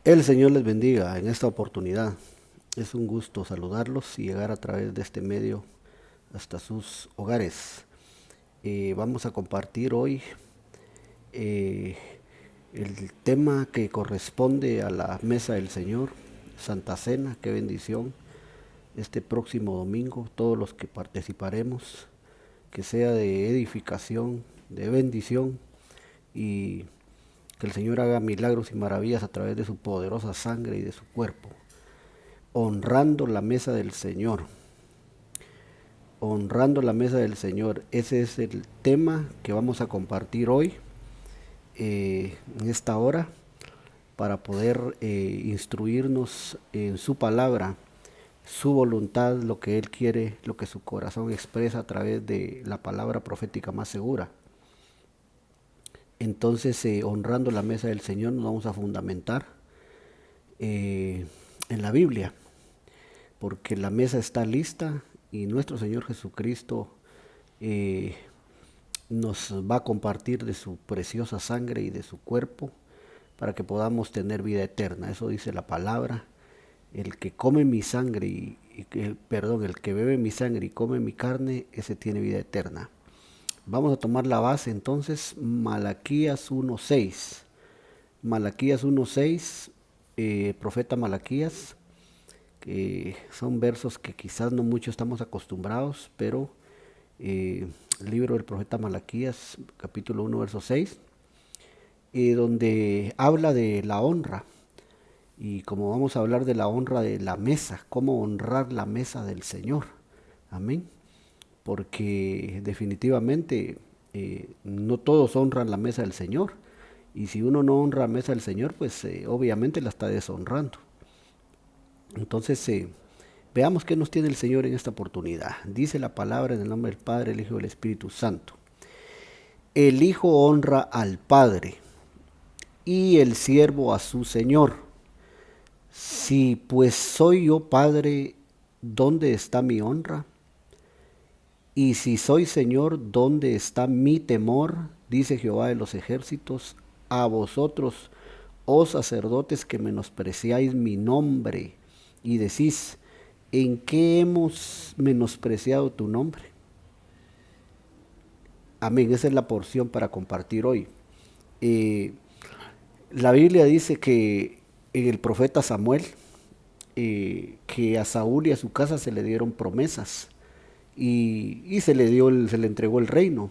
El Señor les bendiga en esta oportunidad. Es un gusto saludarlos y llegar a través de este medio hasta sus hogares. Vamos a compartir hoy eh, el tema que corresponde a la mesa del Señor, Santa Cena. Qué bendición este próximo domingo, todos los que participaremos, que sea de edificación, de bendición y que el Señor haga milagros y maravillas a través de su poderosa sangre y de su cuerpo. Honrando la mesa del Señor. Honrando la mesa del Señor. Ese es el tema que vamos a compartir hoy, en esta hora, para poder instruirnos en su palabra, su voluntad, lo que Él quiere, lo que su corazón expresa a través de la palabra profética más segura. Entonces, honrando la mesa del Señor, nos vamos a fundamentar en la Biblia, porque la mesa está lista y nuestro Señor Jesucristo eh, nos va a compartir de su preciosa sangre y de su cuerpo para que podamos tener vida eterna. Eso dice la palabra. El que come mi sangre el que bebe mi sangre y come mi carne, ese tiene vida eterna. Vamos a tomar la base entonces, Malaquías 1:6. Malaquías 1:6, profeta Malaquías, que son versos que quizás no mucho estamos acostumbrados, pero el libro del profeta Malaquías, capítulo 1, verso 6, donde habla de la honra. Y como vamos a hablar de la honra de la mesa, cómo honrar la mesa del Señor. Amén. Porque definitivamente no todos honran la mesa del Señor. Y si uno no honra la mesa del Señor, pues obviamente la está deshonrando. Entonces, veamos qué nos tiene el Señor en esta oportunidad. Dice la palabra en el nombre del Padre, el Hijo y del Espíritu Santo. El Hijo honra al Padre y el siervo a su Señor. Si pues soy yo Padre, ¿dónde está mi honra? Y si soy Señor, ¿dónde está mi temor? Dice Jehová de los ejércitos. A vosotros, oh sacerdotes, que menospreciáis mi nombre y decís, ¿en qué hemos menospreciado tu nombre? Amén, esa es la porción para compartir hoy. Eh, la Biblia dice que en el profeta Samuel, que a Saúl y a su casa se le dieron promesas y se le entregó el reino,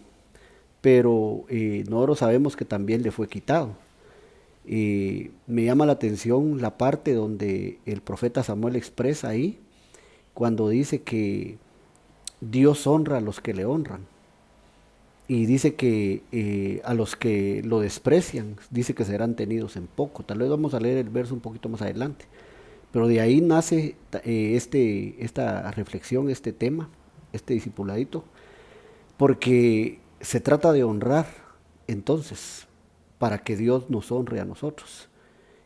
pero nosotros sabemos que también le fue quitado. Me llama la atención la parte donde el profeta Samuel expresa ahí, cuando dice que Dios honra a los que le honran. Y dice que a los que lo desprecian, dice que serán tenidos en poco. Tal vez vamos a leer el verso un poquito más adelante. Pero de ahí nace esta reflexión, este tema, este discipuladito, porque se trata de honrar entonces, para que Dios nos honre a nosotros.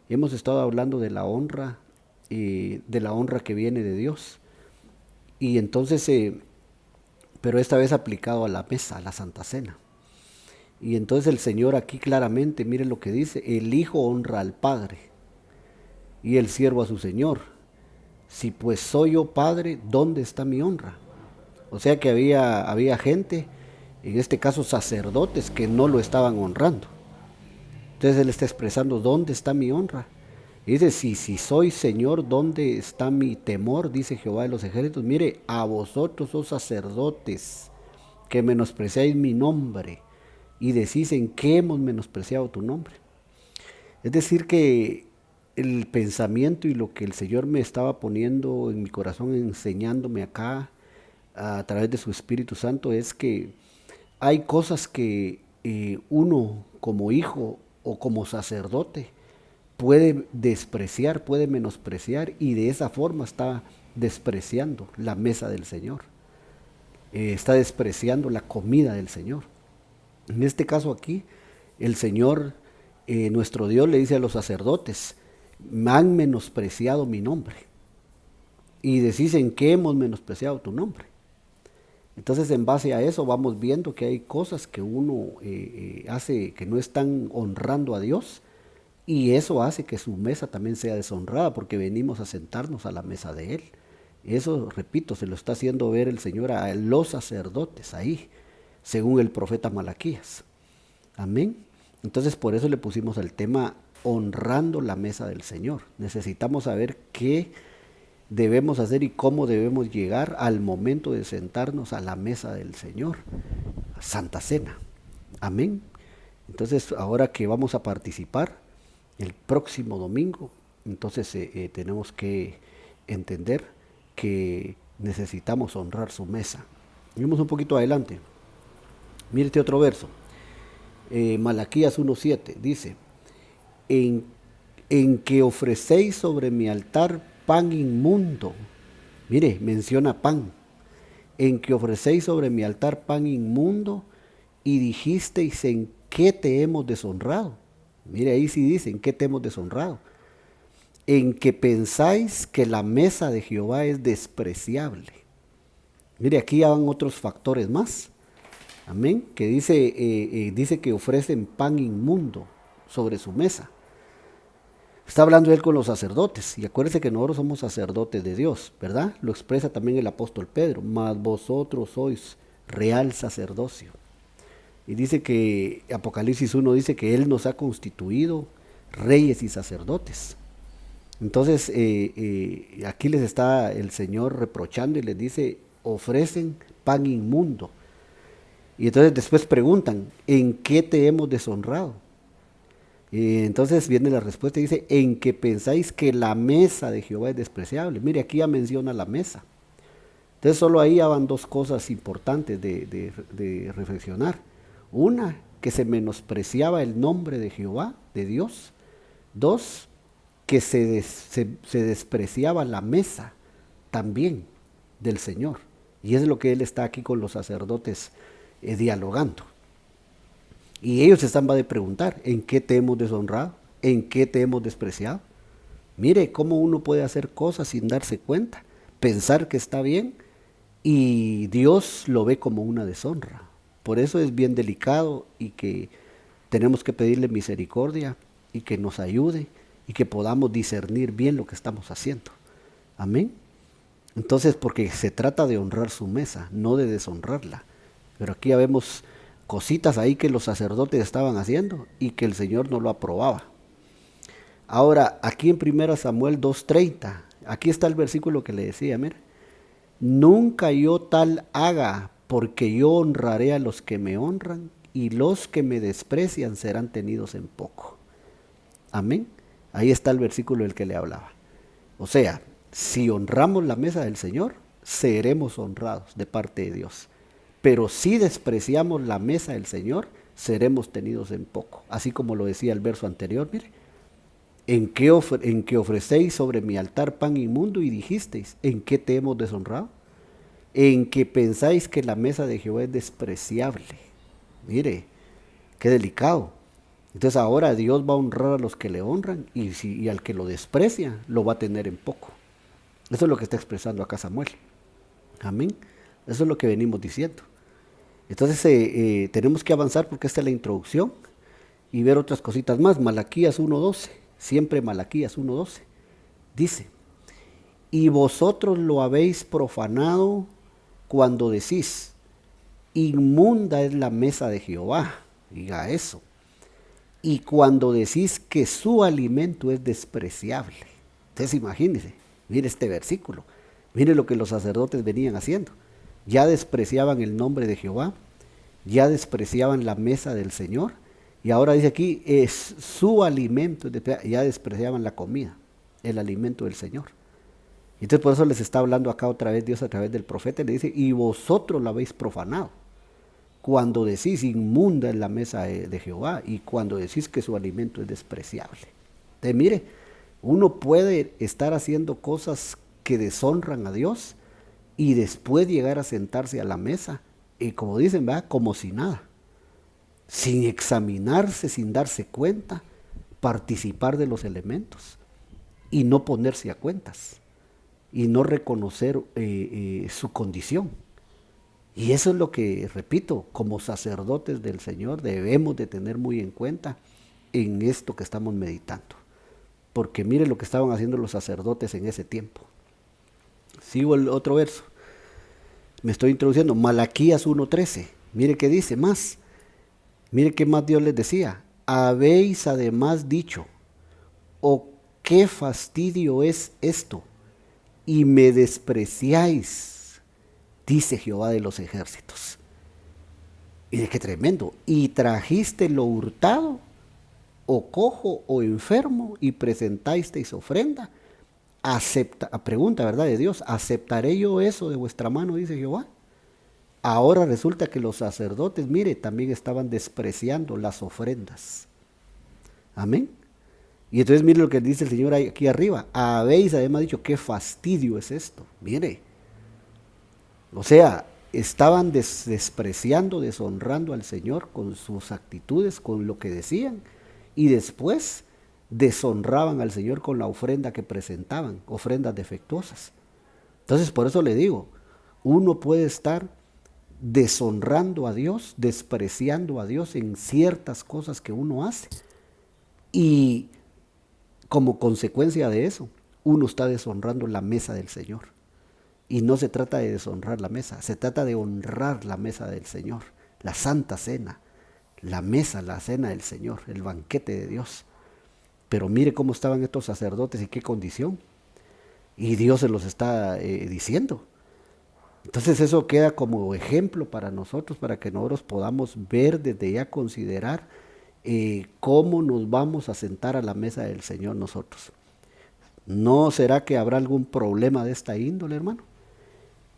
Hemos estado hablando de la honra que viene de Dios. Y entonces, pero esta vez aplicado a la mesa, a la Santa Cena. Y entonces el Señor aquí claramente, mire lo que dice, el Hijo honra al Padre y el siervo a su Señor. Si pues soy yo Padre, ¿dónde está mi honra? O sea que había gente, en este caso sacerdotes, que no lo estaban honrando. Entonces él está expresando, ¿dónde está mi honra? Y dice, si soy Señor, ¿dónde está mi temor? Dice Jehová de los ejércitos. Mire, a vosotros, oh sacerdotes, que menospreciáis mi nombre y decís, ¿en qué hemos menospreciado tu nombre? Es decir, que el pensamiento y lo que el Señor me estaba poniendo en mi corazón, enseñándome acá a través de su Espíritu Santo, es que hay cosas que uno como hijo o como sacerdote puede despreciar, puede menospreciar y de esa forma está despreciando la mesa del Señor, está despreciando la comida del Señor. En este caso aquí, el Señor, nuestro Dios, le dice a los sacerdotes, me han menospreciado mi nombre. Y decís, ¿en qué hemos menospreciado tu nombre? Entonces, en base a eso, vamos viendo que hay cosas que uno hace que no están honrando a Dios Y eso hace que su mesa también sea deshonrada, porque venimos a sentarnos a la mesa de Él. Eso, repito, se lo está haciendo ver el Señor a los sacerdotes ahí, según el profeta Malaquías. Amén. Entonces por eso le pusimos el tema honrando la mesa del Señor. Necesitamos saber qué debemos hacer y cómo debemos llegar al momento de sentarnos a la mesa del Señor. Santa Cena. Amén. Entonces ahora que vamos a participar el próximo domingo, entonces tenemos que entender que necesitamos honrar su mesa. Vamos un poquito adelante. Mire este otro verso. Malaquías 1:7 dice, en, en que ofrecéis sobre mi altar pan inmundo. Mire, menciona pan. En que ofrecéis sobre mi altar pan inmundo y dijisteis en qué te hemos deshonrado. Mire, ahí sí dice en qué te hemos deshonrado. En que pensáis que la mesa de Jehová es despreciable. Mire, aquí ya van otros factores más. Amén. Que dice que ofrecen pan inmundo sobre su mesa. Está hablando él con los sacerdotes. Y acuérdense que nosotros somos sacerdotes de Dios, ¿verdad? Lo expresa también el apóstol Pedro. Mas vosotros sois real sacerdocio. Y dice que Apocalipsis 1 dice que Él nos ha constituido reyes y sacerdotes. Entonces aquí les está el Señor reprochando y les dice, ofrecen pan inmundo. Y entonces después preguntan, ¿en qué te hemos deshonrado? Y entonces viene la respuesta y dice, en que pensáis que la mesa de Jehová es despreciable. Mire, aquí ya menciona la mesa. Entonces solo ahí ya van dos cosas importantes de reflexionar. Una, que se menospreciaba el nombre de Jehová, de Dios. Dos, que se despreciaba la mesa también del Señor. Y es lo que Él está aquí con los sacerdotes dialogando. Y ellos se están de preguntar, ¿en qué te hemos deshonrado? ¿En qué te hemos despreciado? Mire cómo uno puede hacer cosas sin darse cuenta, pensar que está bien y Dios lo ve como una deshonra. Por eso es bien delicado y que tenemos que pedirle misericordia y que nos ayude y que podamos discernir bien lo que estamos haciendo. Amén. Entonces, porque se trata de honrar su mesa, no de deshonrarla. Pero aquí ya vemos cositas ahí que los sacerdotes estaban haciendo y que el Señor no lo aprobaba. Ahora, aquí en 1 Samuel 2:30, aquí está el versículo que le decía, mira, nunca yo tal haga, porque yo honraré a los que me honran y los que me desprecian serán tenidos en poco. Amén. Ahí está el versículo del que le hablaba. O sea, si honramos la mesa del Señor, seremos honrados de parte de Dios. Pero si despreciamos la mesa del Señor, seremos tenidos en poco. Así como lo decía el verso anterior, mire. En que ofrecéis sobre mi altar pan inmundo y dijisteis, ¿en qué te hemos deshonrado? En que pensáis que la mesa de Jehová es despreciable. Mire, qué delicado. Entonces ahora Dios va a honrar a los que le honran y al que lo desprecia lo va a tener en poco. Eso es lo que está expresando acá Samuel. Amén. Eso es lo que venimos diciendo. Entonces tenemos que avanzar porque esta es la introducción y ver otras cositas más. Malaquías 1:12, siempre Malaquías 1:12, dice, y vosotros lo habéis profanado cuando decís, inmunda es la mesa de Jehová, diga eso, y cuando decís que su alimento es despreciable. Entonces imagínense, mire este versículo, mire lo que los sacerdotes venían haciendo. Ya despreciaban el nombre de Jehová, ya despreciaban la mesa del Señor, y ahora dice aquí, es su alimento, ya despreciaban la comida, el alimento del Señor. Entonces por eso les está hablando acá otra vez Dios a través del profeta, y le dice, y vosotros lo habéis profanado, cuando decís inmunda es la mesa de Jehová, y cuando decís que su alimento es despreciable. Entonces mire, uno puede estar haciendo cosas que deshonran a Dios, y después llegar a sentarse a la mesa, y como dicen, ¿verdad? Como si nada, sin examinarse, sin darse cuenta, participar de los elementos, y no ponerse a cuentas, y no reconocer su condición. Y eso es lo que, repito, como sacerdotes del Señor debemos de tener muy en cuenta en esto que estamos meditando. Porque mire lo que estaban haciendo los sacerdotes en ese tiempo. Sigo el otro verso. Me estoy introduciendo. Malaquías 1:13. Mire qué dice más. Mire qué más Dios les decía. Habéis además dicho, oh, qué fastidio es esto, y me despreciáis, dice Jehová de los ejércitos. Y de qué tremendo. Y trajiste lo hurtado, o cojo, o enfermo, y presentasteis ofrenda. Pregunta, ¿verdad? De Dios, ¿aceptaré yo eso de vuestra mano? Dice Jehová. Ahora resulta que los sacerdotes, mire, también estaban despreciando las ofrendas. Amén. Y entonces mire lo que dice el Señor aquí arriba. Habéis además dicho, qué fastidio es esto. Mire. O sea, estaban despreciando, deshonrando al Señor con sus actitudes, con lo que decían. Y después deshonraban al Señor con la ofrenda que presentaban, ofrendas defectuosas. Entonces por eso le digo, uno puede estar deshonrando a Dios, despreciando a Dios en ciertas cosas que uno hace. Y como consecuencia de eso, uno está deshonrando la mesa del Señor. Y no se trata de deshonrar la mesa, se trata de honrar la mesa del Señor, la Santa Cena, la mesa, la cena del Señor, el banquete de Dios. Pero mire cómo estaban estos sacerdotes y qué condición. Y Dios se los está diciendo. Entonces eso queda como ejemplo para nosotros, para que nosotros podamos ver desde ya, considerar cómo nos vamos a sentar a la mesa del Señor nosotros. ¿No será que habrá algún problema de esta índole, hermano?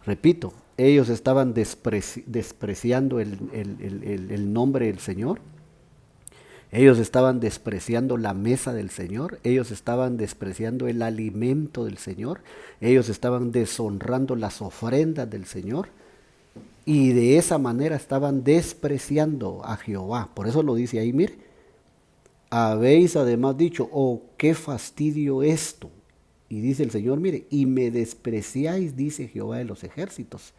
Repito, ellos estaban despreciando el nombre del Señor. Ellos estaban despreciando la mesa del Señor, ellos estaban despreciando el alimento del Señor, ellos estaban deshonrando las ofrendas del Señor y de esa manera estaban despreciando a Jehová. Por eso lo dice ahí, mire, habéis además dicho, oh, qué fastidio esto. Y dice el Señor, mire, y me despreciáis, dice Jehová de los ejércitos.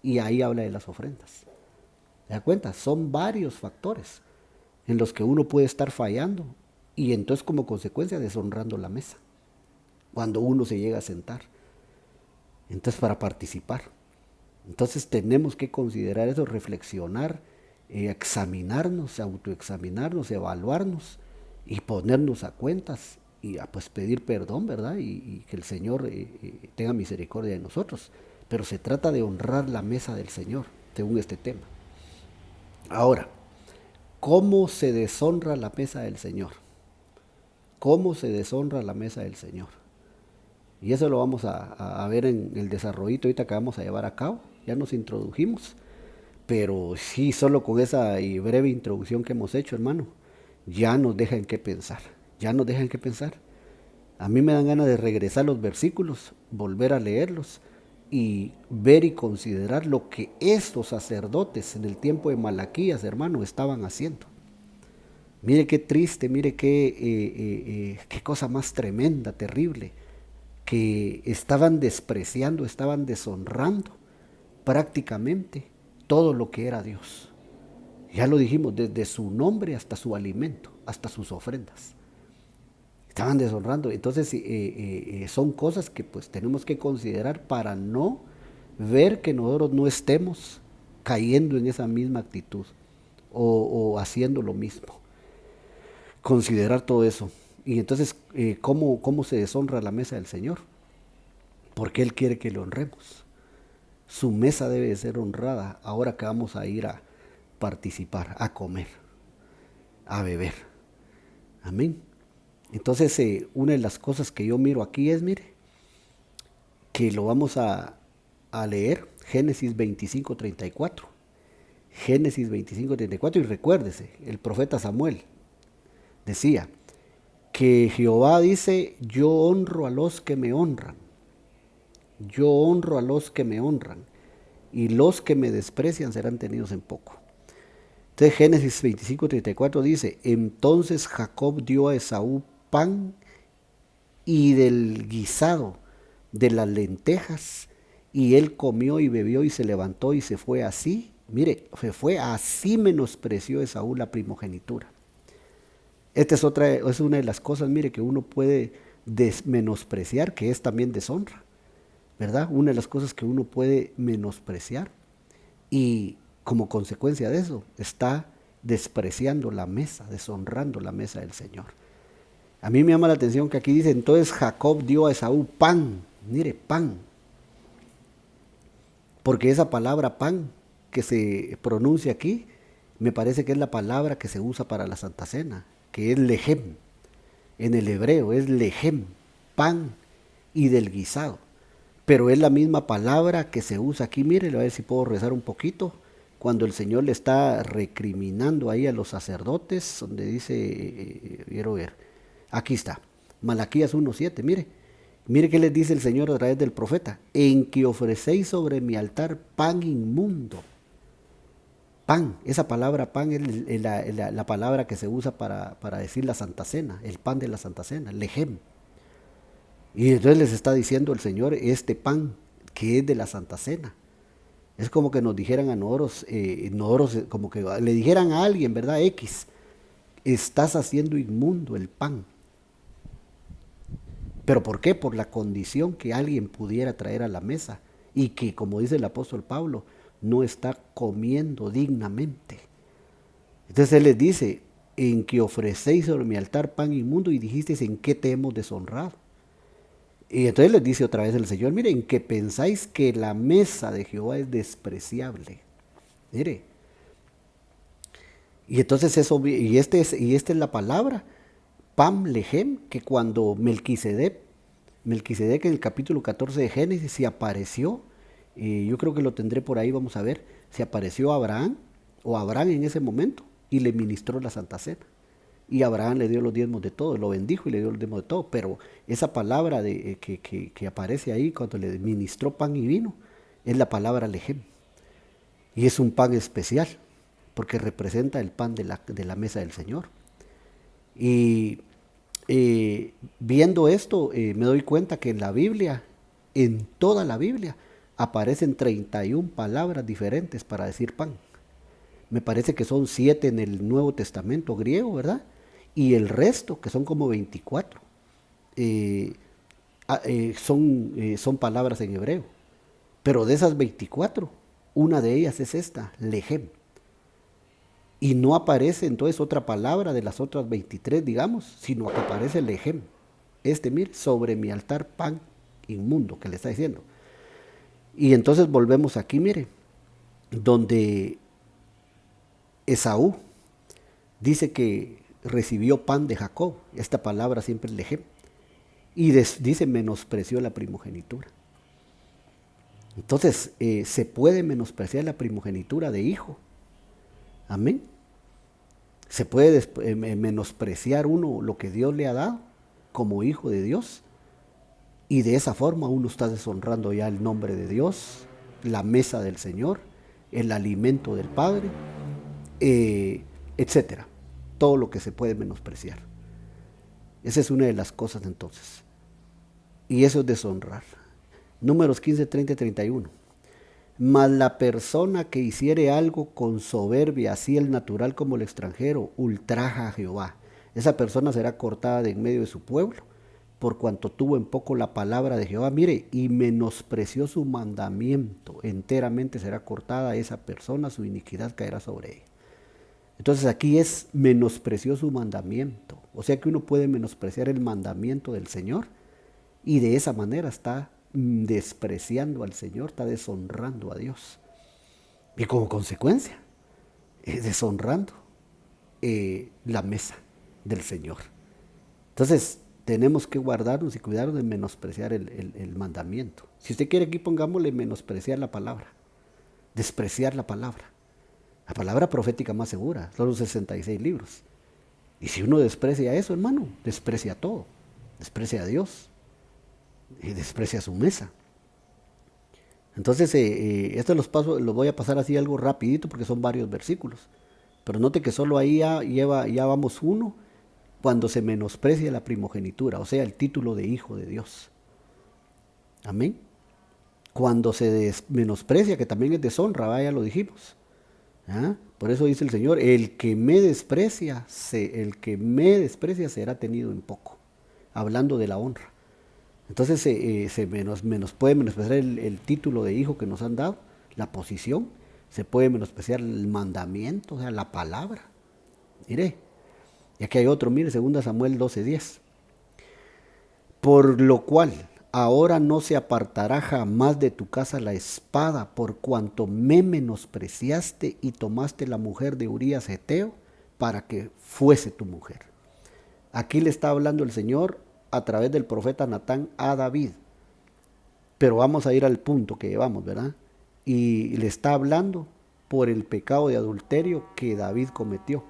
Y ahí habla de las ofrendas. ¿Se da cuenta? Son varios factores en los que uno puede estar fallando y entonces como consecuencia deshonrando la mesa cuando uno se llega a sentar, entonces para participar. Entonces tenemos que considerar eso, reflexionar, examinarnos, autoexaminarnos, evaluarnos y ponernos a cuentas y pues pedir perdón, ¿verdad? Y que el Señor tenga misericordia de nosotros. Pero se trata de honrar la mesa del Señor, según este tema. Ahora, ¿cómo se deshonra la mesa del Señor? ¿Cómo se deshonra la mesa del Señor? Y eso lo vamos a ver en el desarrollito ahorita que vamos a llevar a cabo. Ya nos introdujimos, pero sí, solo con esa breve introducción que hemos hecho, hermano, ya nos deja en qué pensar. Ya nos deja en qué pensar. A mí me dan ganas de regresar los versículos, volver a leerlos y ver y considerar lo que estos sacerdotes en el tiempo de Malaquías, hermano, estaban haciendo. Mire qué triste, mire qué cosa más tremenda, terrible, que estaban despreciando, estaban deshonrando prácticamente todo lo que era Dios. Ya lo dijimos, desde su nombre hasta su alimento, hasta sus ofrendas. Estaban deshonrando. Entonces son cosas que pues tenemos que considerar para no ver que nosotros no estemos cayendo en esa misma actitud o haciendo lo mismo. Considerar todo eso. Y entonces, ¿cómo se deshonra la mesa del Señor? Porque Él quiere que le honremos. Su mesa debe de ser honrada ahora que vamos a ir a participar, a comer, a beber. Amén. Entonces, una de las cosas que yo miro aquí es, mire, que lo vamos a leer, Génesis 25:34. Génesis 25:34, y recuérdese, el profeta Samuel decía que Jehová dice, yo honro a los que me honran, yo honro a los que me honran, y los que me desprecian serán tenidos en poco. Entonces Génesis 25:34 dice, entonces Jacob dio a Esaú pan y del guisado de las lentejas, y él comió y bebió y se levantó y se fue así. Mire, se fue así, menospreció Esaú la primogenitura. Esta es una de las cosas, mire, que uno puede menospreciar, que es también deshonra, ¿verdad? Una de las cosas que uno puede menospreciar y como consecuencia de eso está despreciando la mesa, deshonrando la mesa del Señor. A mí me llama la atención que aquí dice, entonces Jacob dio a Esaú pan, mire, pan, porque esa palabra pan que se pronuncia aquí, me parece que es la palabra que se usa para la Santa Cena, que es lejem. En el hebreo es lejem, pan y del guisado. Pero es la misma palabra que se usa aquí. Mire, a ver si puedo rezar un poquito. Cuando el Señor le está recriminando ahí a los sacerdotes, donde dice, quiero ver, aquí está, Malaquías 1:7, mire. Mire qué les dice el Señor a través del profeta. En que ofrecéis sobre mi altar pan inmundo. Pan, esa palabra pan es la palabra que se usa para decir la Santa Cena, el pan de la Santa Cena, lejem. Y entonces les está diciendo el Señor este pan que es de la Santa Cena. Es como que nos dijeran a nosotros, como que le dijeran a alguien, ¿verdad? X, estás haciendo inmundo el pan. ¿Pero por qué? Por la condición que alguien pudiera traer a la mesa y que, como dice el apóstol Pablo, no está comiendo dignamente. Entonces él les dice, en que ofrecéis sobre mi altar pan inmundo y dijisteis en qué te hemos deshonrado. Y entonces les dice otra vez el Señor, miren, que pensáis que la mesa de Jehová es despreciable. Mire. Y entonces esta es la palabra, Pam Lehem, que cuando Melquisedec en el capítulo 14 de Génesis se apareció, yo creo que lo tendré por ahí, vamos a ver, se apareció a Abraham, o Abraham en ese momento, y le ministró la Santa Cena. Y Abraham le dio los diezmos de todo, lo bendijo y le dio los diezmos de todo. Pero esa palabra que aparece ahí cuando le ministró pan y vino, es la palabra lejem. Y es un pan especial, porque representa el pan de la mesa del Señor. Y viendo esto, me doy cuenta que en la Biblia, en toda la Biblia, aparecen 31 palabras diferentes para decir pan. Me parece que son 7 en el Nuevo Testamento griego, ¿verdad? Y el resto, que son como 24, son palabras en hebreo. Pero de esas 24, una de ellas es esta, lejem. Y no aparece entonces otra palabra de las otras 23, digamos, sino que aparece lejem. Mire, sobre mi altar pan inmundo, que le está diciendo. Y entonces volvemos aquí, mire, donde Esaú dice que recibió pan de Jacob. Esta palabra siempre es lejem. Y dice menospreció la primogenitura. Entonces, se puede menospreciar la primogenitura de hijo. Amén. Se puede menospreciar uno lo que Dios le ha dado como hijo de Dios. Y de esa forma uno está deshonrando ya el nombre de Dios, la mesa del Señor, el alimento del Padre, etcétera. Todo lo que se puede menospreciar. Esa es una de las cosas entonces. Y eso es deshonrar. Números 15, 30 y 31. Mas la persona que hiciere algo con soberbia, así el natural como el extranjero, ultraja a Jehová. Esa persona será cortada de en medio de su pueblo, por cuanto tuvo en poco la palabra de Jehová. Mire, y menospreció su mandamiento. Enteramente será cortada esa persona, su iniquidad caerá sobre ella. Entonces aquí es menospreció su mandamiento. O sea que uno puede menospreciar el mandamiento del Señor y de esa manera está despreciando al Señor, está deshonrando a Dios. Y como consecuencia, deshonrando la mesa del Señor. Entonces tenemos que guardarnos y cuidarnos de menospreciar el mandamiento. Si usted quiere aquí pongámosle menospreciar la palabra, despreciar la palabra. La palabra profética más segura, son los 66 libros. Y si uno desprecia eso, hermano, desprecia todo. Desprecia a Dios y desprecia su mesa. Entonces, estos los voy a pasar así algo rapidito porque son varios versículos. Pero note que solo ahí ya vamos uno cuando se menosprecia la primogenitura, o sea, el título de hijo de Dios. Amén. Cuando se menosprecia, que también es deshonra, ya lo dijimos. Por eso dice el Señor, el que me desprecia será tenido en poco. Hablando de la honra. Entonces puede menospreciar el título de hijo que nos han dado, la posición, se puede menospreciar el mandamiento, o sea, la palabra. Mire, y aquí hay otro, mire, 2 Samuel 12:10. Por lo cual, ahora no se apartará jamás de tu casa la espada, por cuanto me menospreciaste y tomaste la mujer de Urías Heteo para que fuese tu mujer. Aquí le está hablando el Señor a través del profeta Natán a David. Pero vamos a ir al punto que llevamos, ¿verdad? Y le está hablando por el pecado de adulterio que David cometió.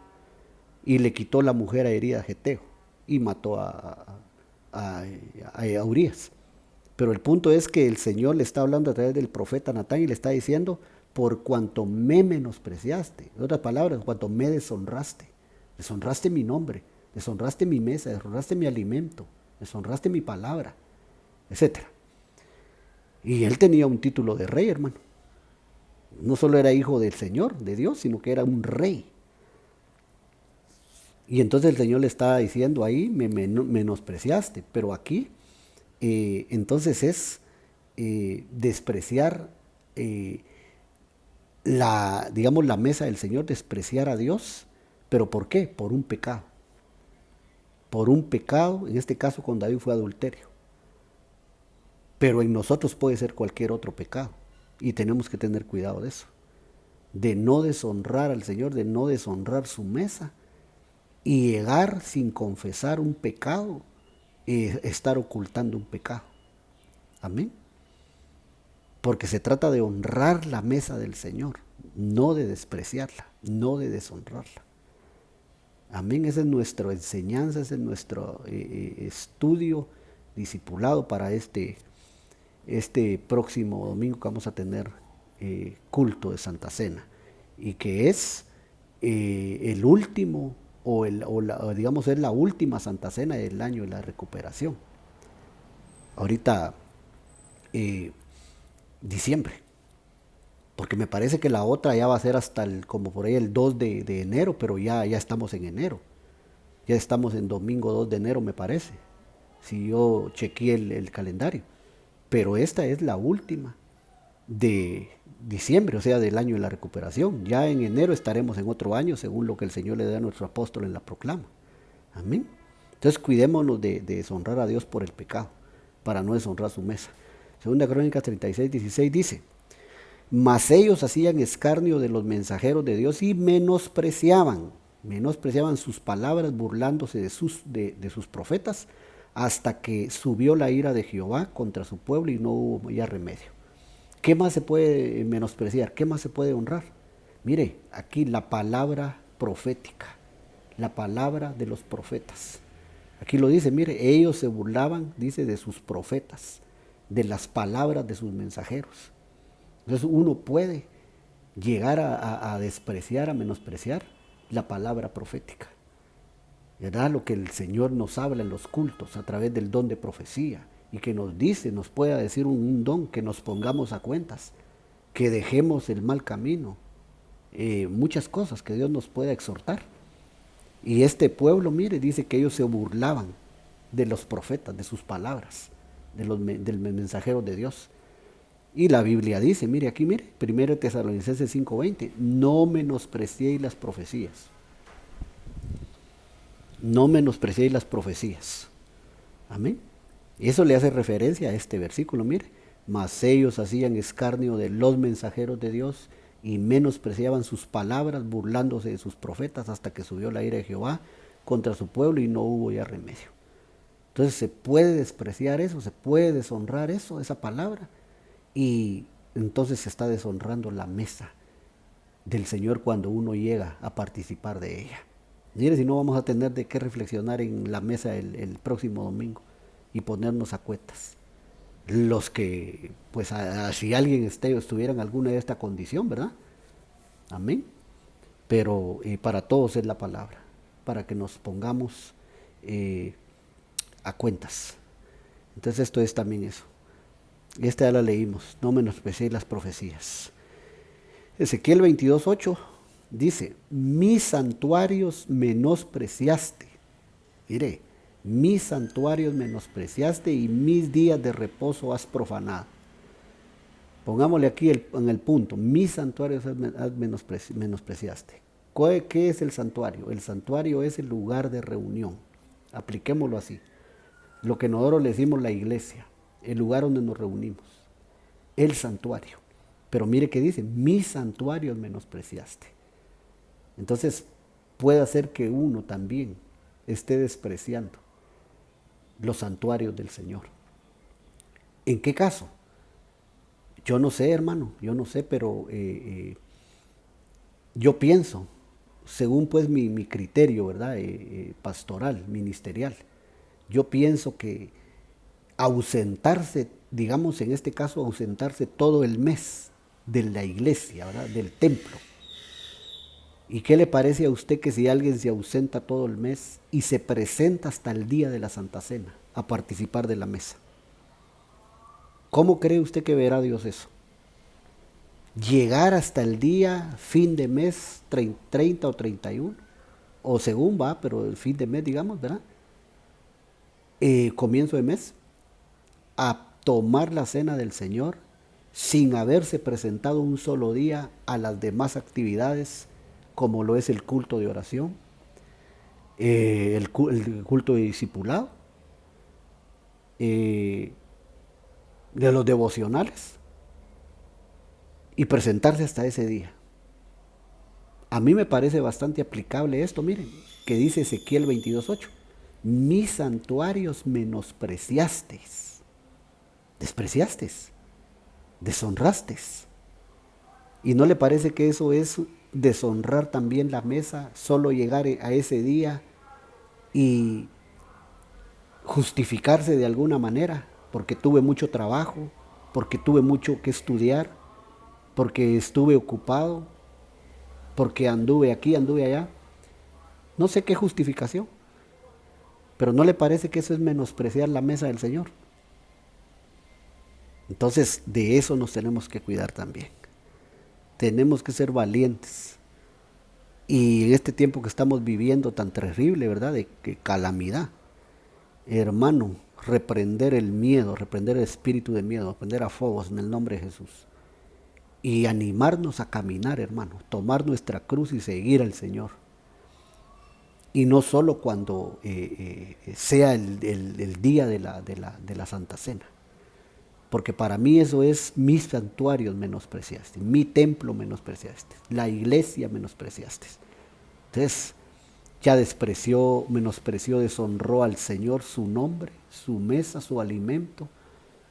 Y le quitó la mujer a herida a Geteo y mató a Urías. Pero el punto es que el Señor le está hablando a través del profeta Natán y le está diciendo, por cuanto me menospreciaste, en otras palabras, por cuanto me deshonraste mi nombre, deshonraste mi mesa, deshonraste mi alimento, deshonraste mi palabra, etc. Y él tenía un título de rey, hermano. No solo era hijo del Señor, de Dios, sino que era un rey. Y entonces el Señor le está diciendo ahí, me menospreciaste, pero aquí entonces es despreciar la mesa del Señor, despreciar a Dios. ¿Pero por qué? Por un pecado. Por un pecado, en este caso con David fue adulterio. Pero en nosotros puede ser cualquier otro pecado. Y tenemos que tener cuidado de eso. De no deshonrar al Señor, de no deshonrar su mesa. Y llegar sin confesar un pecado, estar ocultando un pecado. Amén. Porque se trata de honrar la mesa del Señor, no de despreciarla, no de deshonrarla. Amén. Esa es nuestra enseñanza, ese es nuestro estudio discipulado para este próximo domingo que vamos a tener culto de Santa Cena. Y que es el último digamos es la última Santa Cena del año de la recuperación. Ahorita diciembre, porque me parece que la otra ya va a ser hasta como por ahí el 2 de enero, pero ya estamos en enero, ya estamos en domingo 2 de enero me parece, si yo chequeé el calendario, pero esta es la última de diciembre, o sea, del año de la recuperación. Ya en enero estaremos en otro año, según lo que el Señor le da a nuestro apóstol en la proclama. Amén. Entonces cuidémonos de deshonrar a Dios por el pecado, para no deshonrar su mesa. Segunda Crónicas 36:16 dice, mas ellos hacían escarnio de los mensajeros de Dios y menospreciaban sus palabras, burlándose de sus profetas, hasta que subió la ira de Jehová contra su pueblo y no hubo ya remedio. ¿Qué más se puede menospreciar? ¿Qué más se puede honrar? Mire, aquí la palabra profética, la palabra de los profetas. Aquí lo dice, mire, ellos se burlaban, dice, de sus profetas, de las palabras de sus mensajeros. Entonces uno puede llegar a despreciar, a menospreciar la palabra profética. ¿Verdad? Lo que el Señor nos habla en los cultos a través del don de profecía. Y que nos dice, nos pueda decir un don, que nos pongamos a cuentas, que dejemos el mal camino, muchas cosas que Dios nos pueda exhortar. Y este pueblo, mire, dice que ellos se burlaban de los profetas, de sus palabras, del mensajero de Dios. Y la Biblia dice, mire aquí, mire, 1 Tesalonicenses 5:20, no menospreciéis las profecías. No menospreciéis las profecías. Amén. Y eso le hace referencia a este versículo, mire. Mas ellos hacían escarnio de los mensajeros de Dios y menospreciaban sus palabras, burlándose de sus profetas, hasta que subió la ira de Jehová contra su pueblo y no hubo ya remedio. Entonces se puede despreciar eso, se puede deshonrar eso, esa palabra, y entonces se está deshonrando la mesa del Señor cuando uno llega a participar de ella. Mire, si no vamos a tener de qué reflexionar en la mesa el próximo domingo y ponernos a cuentas. Los que, pues si alguien estuviera en alguna de esta condición, ¿verdad? Amén. Pero para todos es la palabra, para que nos pongamos a cuentas. Entonces esto es también eso. Esta ya la leímos, no menospreciéis las profecías. Ezequiel 22:8 Dice, mis santuarios menospreciaste. Mire, mis santuarios menospreciaste y mis días de reposo has profanado. Pongámosle aquí en el punto, mis santuarios menospreciaste. ¿Qué es el santuario? El santuario es el lugar de reunión. Apliquémoslo así. Lo que nosotros le decimos la iglesia, el lugar donde nos reunimos, el santuario. Pero mire que dice, mis santuarios menospreciaste. Entonces puede hacer que uno también esté despreciando los santuarios del Señor. ¿En qué caso? Yo no sé, hermano, yo no sé, pero yo pienso, según pues mi criterio, ¿verdad? Pastoral, ministerial, yo pienso que ausentarse, digamos en este caso, ausentarse todo el mes de la iglesia, ¿verdad? Del templo. ¿Y qué le parece a usted que si alguien se ausenta todo el mes y se presenta hasta el día de la Santa Cena a participar de la mesa? ¿Cómo cree usted que verá Dios eso? Llegar hasta el día, fin de mes, 30 o 31, o según va, pero el fin de mes, digamos, ¿verdad? Comienzo de mes, a tomar la cena del Señor sin haberse presentado un solo día a las demás actividades, como lo es el culto de oración, el culto de discipulado, de los devocionales, y presentarse hasta ese día. A mí me parece bastante aplicable esto, miren, que dice Ezequiel 22:8. Mis santuarios menospreciasteis, despreciasteis, deshonrasteis. ¿Y no le parece que eso es deshonrar también la mesa, solo llegar a ese día y justificarse de alguna manera? Porque tuve mucho trabajo, porque tuve mucho que estudiar, porque estuve ocupado, porque anduve aquí, anduve allá. No sé qué justificación, pero ¿no le parece que eso es menospreciar la mesa del Señor? Entonces, de eso nos tenemos que cuidar también. Tenemos que ser valientes. Y en este tiempo que estamos viviendo tan terrible, ¿verdad? De calamidad, hermano, reprender el miedo, reprender el espíritu de miedo, reprender a Fobos en el nombre de Jesús. Y animarnos a caminar, hermano, tomar nuestra cruz y seguir al Señor. Y no solo cuando sea el día de la Santa Cena. Porque para mí eso es mis santuarios menospreciaste, mi templo menospreciaste, la iglesia menospreciaste. Entonces ya menospreció, deshonró al Señor su nombre, su mesa, su alimento,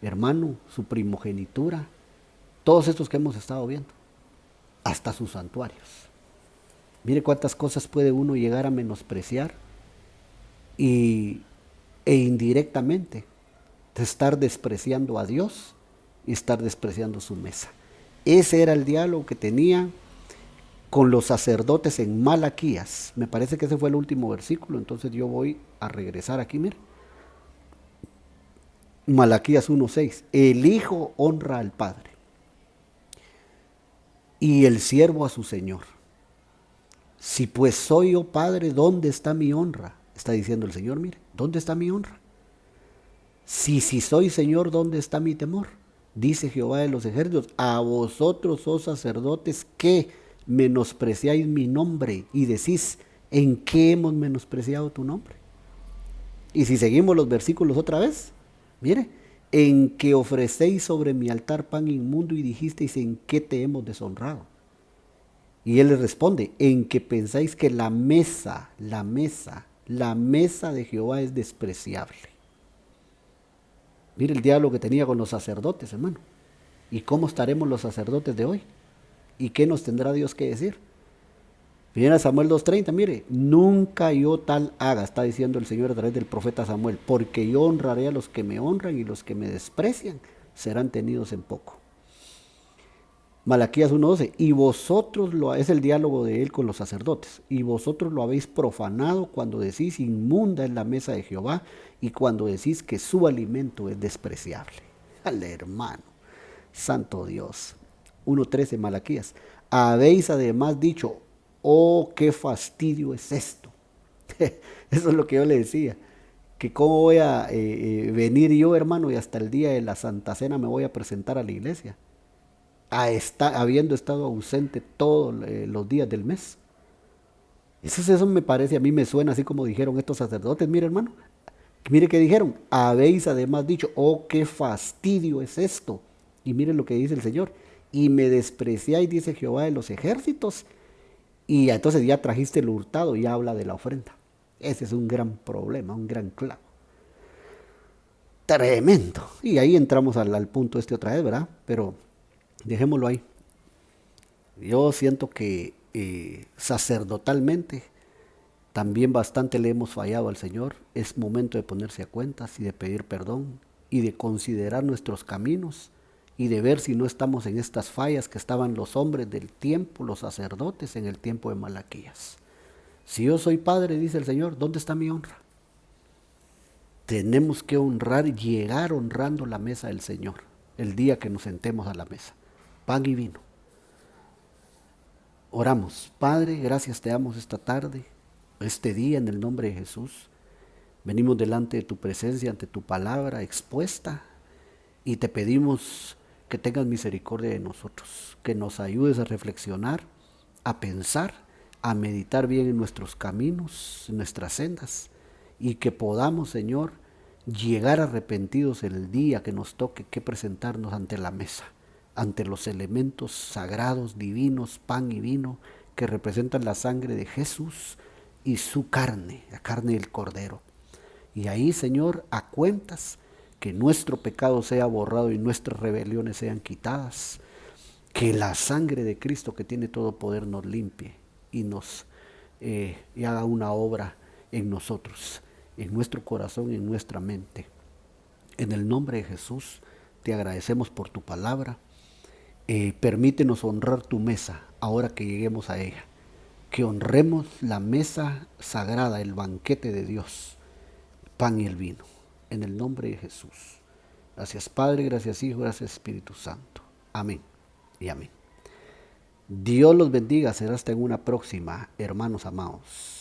hermano, su primogenitura, todos estos que hemos estado viendo, hasta sus santuarios. Mire cuántas cosas puede uno llegar a menospreciar e indirectamente estar despreciando a Dios y estar despreciando su mesa. Ese era el diálogo que tenía con los sacerdotes en Malaquías. Me parece que ese fue el último versículo, entonces yo voy a regresar aquí, mire. Malaquías 1:6. El hijo honra al padre y el siervo a su señor. Si pues soy yo padre, ¿dónde está mi honra? Está diciendo el Señor, mire, ¿dónde está mi honra? Si soy Señor, ¿dónde está mi temor? Dice Jehová de los ejércitos, a vosotros, oh sacerdotes, que menospreciáis mi nombre y decís, ¿en qué hemos menospreciado tu nombre? Y si seguimos los versículos otra vez, mire, en que ofrecéis sobre mi altar pan inmundo y dijisteis, ¿en qué te hemos deshonrado? Y él les responde, en que pensáis que la mesa de Jehová es despreciable. Mire el diálogo que tenía con los sacerdotes, hermano. ¿Y cómo estaremos los sacerdotes de hoy? ¿Y qué nos tendrá Dios que decir? Viene a Samuel 2:30, mire, nunca yo tal haga, está diciendo el Señor a través del profeta Samuel, porque yo honraré a los que me honran y los que me desprecian serán tenidos en poco. Malaquías 1:12, y vosotros es el diálogo de él con los sacerdotes, y vosotros lo habéis profanado cuando decís inmunda es la mesa de Jehová y cuando decís que su alimento es despreciable. Al hermano, santo Dios. 1:13 Malaquías, habéis además dicho, oh, qué fastidio es esto. Eso es lo que yo le decía, que cómo voy a venir yo, hermano, y hasta el día de la Santa Cena me voy a presentar a la iglesia, habiendo estado ausente todos los días del mes. Eso me parece, a mí me suena así como dijeron estos sacerdotes, mire hermano, mire que dijeron, habéis además dicho, oh, qué fastidio es esto. Y mire lo que dice el Señor, y me despreciáis, dice Jehová de los ejércitos, y entonces ya trajiste el hurtado y habla de la ofrenda. Ese es un gran problema, un gran clavo. Tremendo. Y ahí entramos al punto este otra vez, ¿verdad? Pero dejémoslo ahí. Yo siento que sacerdotalmente también bastante le hemos fallado al Señor. Es momento de ponerse a cuentas y de pedir perdón y de considerar nuestros caminos y de ver si no estamos en estas fallas que estaban los hombres del tiempo, los sacerdotes en el tiempo de Malaquías. Si yo soy padre, dice el Señor, ¿dónde está mi honra? Tenemos que honrar, llegar honrando la mesa del Señor el día que nos sentemos a la mesa. Pan y vino. Oramos. Padre, gracias te damos esta tarde, este día en el nombre de Jesús. Venimos delante de tu presencia, ante tu palabra expuesta y te pedimos que tengas misericordia de nosotros, que nos ayudes a reflexionar, a pensar, a meditar bien en nuestros caminos, en nuestras sendas y que podamos, Señor, llegar arrepentidos el día que nos toque que presentarnos ante la mesa, ante los elementos sagrados, divinos, pan y vino, que representan la sangre de Jesús y su carne, la carne del Cordero. Y ahí, Señor, a cuentas, que nuestro pecado sea borrado y nuestras rebeliones sean quitadas, que la sangre de Cristo que tiene todo poder nos limpie y nos y haga una obra en nosotros, en nuestro corazón y en nuestra mente. En el nombre de Jesús te agradecemos por tu palabra. Permítenos honrar tu mesa ahora que lleguemos a ella. Que honremos la mesa sagrada, el banquete de Dios, el pan y el vino. En el nombre de Jesús. Gracias Padre, gracias Hijo, gracias Espíritu Santo. Amén y amén. Dios los bendiga. Será hasta en una próxima, hermanos amados.